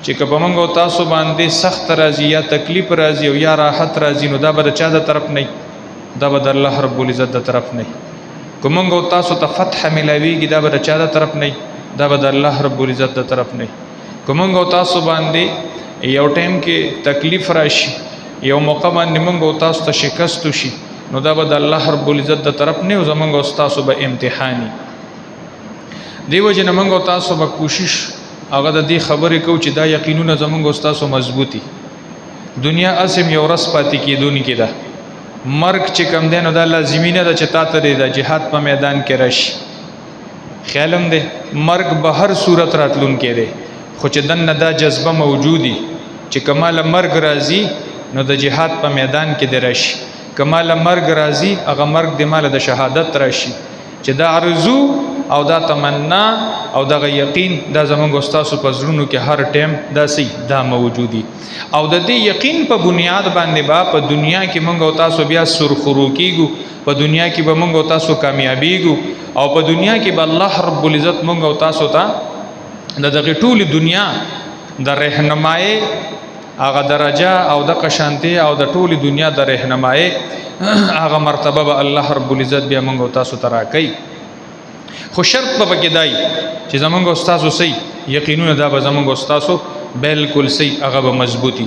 چې که په موږ او تاسو باندې سخت راځي یا تکلیف راځي او یا راحت راځي نو دا به د چا د طرف نه دا به د الله رب العزت د طرف نه که موږ او تاسو ته فتح ملاویږي دا به د چا د طرف نه دا به د الله رب العزت د طرف نه که موږ او تاسو باندې یو ټیم کې تکلیف راشي یو موقع باندې موږ او تاسو ته شکست شي نو دا به د الله رب العزت د طرف نه او زموږ او تاسو به امتحاني دیو جن موږ او تاسو به کوشش هغه د دې خبرې کو چې دا یقینونه زموږ او تاسو مضبوطي دنیا اسم یو رس پاتې کېدونکې ده مرګ چې کم دینو دا لازمي نه ده چې تا ته د جهاد په میدان کې راشي خیالم ده مرګ به هر صورت راتلون کې ده خو چې دنه دا جذبه موجودي چې کمال مرګ راځي نو د جهاد په میدان کې د راشي کمال مرګ راځي هغه مرګ د مال د شهادت راشي چې دا ارزو او دا تمنا او دا یقین دا زمونږ استادو په زړونو کې هر ټیم دا سي دا موجودي او د دې یقین په بنیاد باندې با په دنیا کې مونږ او تاسو بیا سرخرو کیږو په دنیا کې به مونږ او تاسو کامیابیږو او په دنیا کې به الله رب العزت مونږ او تاسو ته دغه ټول دنیا د رهنمای هغه درجه او د قشانتي او د ټول دنیا د رهنمای هغه مرتبه به الله رب العزت بیا مونږ او تاسو ته راکړي خو شرط په کې دی چې زمونږ استادو سي یقینونه دا به زمونږ استادو بالکل سي هغه به مضبوطي